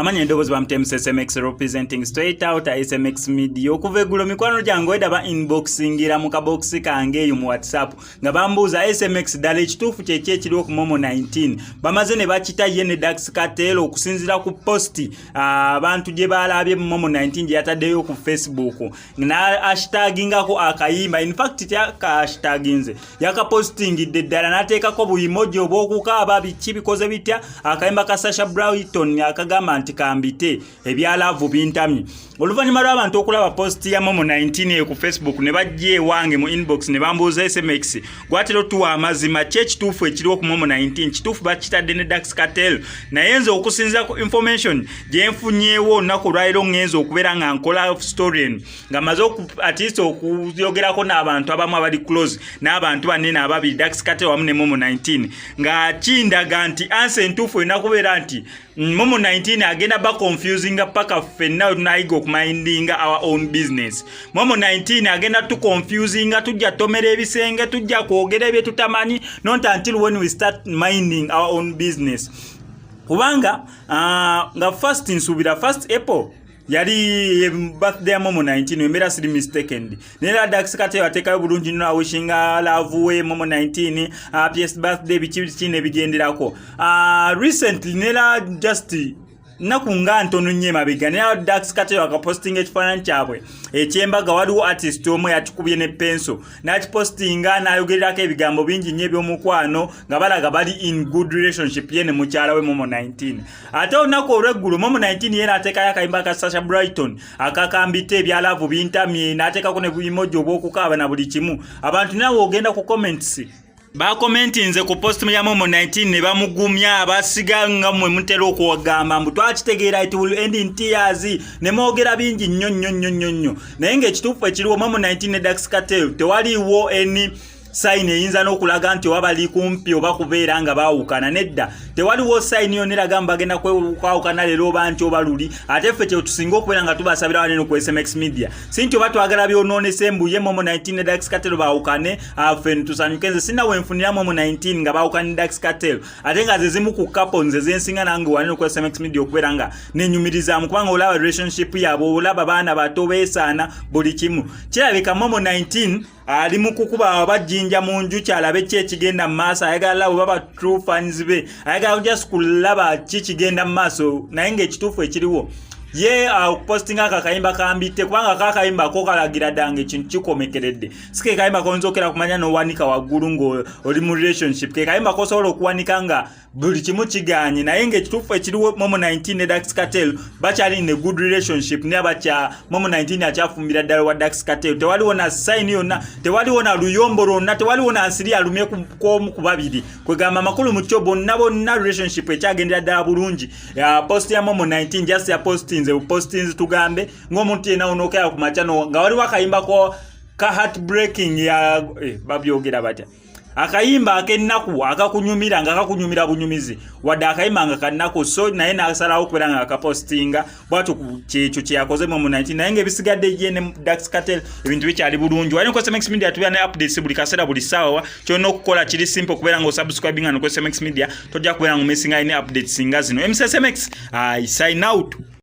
amanya endobozi bamutemu SMX representing straight out SMX media okuva eggulo mikwano gyange wedaba inboxingira mu kaboksi kange eyo mu WhatsApp nga bambuuza SMX ddala ekituufu kyeki ekiriwo ku Momo 19 bamaze ne bakita ye ne Daxx Katel okusinzira ku posti abantu gye balabye mu Momo 19 gye yataddeyo ku Facebook na hashtagingako akayimba in fact ka hashtaginze yakapostingidde ddala n'ateekako buyimoji obw'okukaaba biki bikoze bitya akayimba ka Sasha Brighton akagamba nti kambite ebyalavu bintamye oluvannyuma lw'abantu okulaba posti ya Momo 19 ku Facebook ne bajja ewange mu inbox ne bambuuza SMX gwatero tuwa amazima kyekituufu ekiriwo ku Momo 19 kituufu bakitadde ne Daxx Katel naye nze okusinziira ku information gye nfunyeewo olunaku lwaliro ngenza okubeera nga nkola story nga maze at least okuyogerako n'abantu abamu abali close n'abantu banene ababiri Daxx Katel wamu ne Momo 19 nga kindaga nti ansi entuufu erina kubeera nti Momo 19 agenda ba confusing paka fenna tunayiga okumindinga our own business. Momo 19 agenda tu confusing tujja tomera ebisenge tujja kwogera ebye tutamanyi not until when we start minding our own business. Kubanga nga first nsubira first April yali birthday ya Momo 19 wemera siri mistaken nera Daxx Katel atekayo bulungi nno awishinga love we Momo 19 happiest birthday bichine bigenderako recently nera just nakunga ntono nyema bigana Daxx Katel akapostinga ekifaananyi kyabwe ekyembaga waliwo artist omwe yatukubye ne penso n'akipostinga n'ayogererako ebigambo bingi nnyo eby'omukwano nga balaga bali in good relationship ye ne mukyala we Momo 19 ate olunaku olw'eggulu Momo 19 ye n'ateekayo akayimba ka Sasha Brighton akakambite ebyalavu bintamye n'ateekako ne buimoji obw'okukaaba na buli kimu abantu nawe ogenda ku comments bakomentinze ku post ya Momo 19 ne bamugumya abasiga nga mwe mutero okuwagamba mbu twakitegeera it will end in tears ne mwogera bingi nnyo naye ng'ekituufu ekiriwo Momo 19 ne Daxx Katel tewaliwo any sign eyinza n'okulaga nti wabali kumpi oba kubeera nga baawukana nedda tewaliwo sign yonna eraga bagenda kwawukana leero oba nti oba luli ate ffe kye tusinga okubeera nga tubasabira waneno ku SMX media si nti oba twagala byonoonese mbuye Momo 19 ne Daxx Katel baawukane ffe tusanyuke nze sinna wenfunira Momo 19 nga baawukane ne Daxx Katel ate nga ze zimu ku couple nze zensinga nange waneno ku SMX media okubeera nga nenyumirizaamu kubanga olaba relationship yabwe olaba baana bato beesaana buli kimu kirabika Momo 19 ali mu kukuba abajinja mu nju kyalabe ki ekigenda mu maaso ayagala baba true fans be ayagala just kulaba ki kigenda mu maaso naye ng'ekituufu ekiriwo ye postinga akakayimba kambite kubanga akakayimba ko kalagira dange kintu kikomekeredde sike kayimba konzokera kumanya no wanika waggulu ngo oli mu relationship ke kayimba ko solo kuwanika nga buli kimu kiganye naye ng'ekituufu ekiriwo Momo 19 ne Daxx Katel bakyali in a good relationship ne abacha Momo 19 akyafumbira ddala wa Daxx Katel tewaliwo na sign yonna tewaliwo na luyombo lwonna tewaliwo na nsiri alumye ku babiri kwegamba makulu mu kyo bonna relationship ekyagendera ddala bulungi post ya Momo 19 just ya postings tugambe ng'omuntu yena onokera ku machano nga waliwo akayimba ko ka heartbreaking ya babyogera batya akayimba akennaku akakunyumira nga akakunyumira bunyumizi wadde akayimba nga kannaku so naye n'asalawo okubeera nga akapostinga bwatu kyekyo kyeyakoze Momo 19 naye ng'ebisigadde ye ne Daxx Katel ebintu bikyali bulungi wali ku SMX media tubeera ne updates buli kaseera buli ssaawa kyonna okukola kiri simple okubeera nga osubscribinga no ku SMX media tojja kubeera nga omesinga ne updates nga zino SMX I sign out.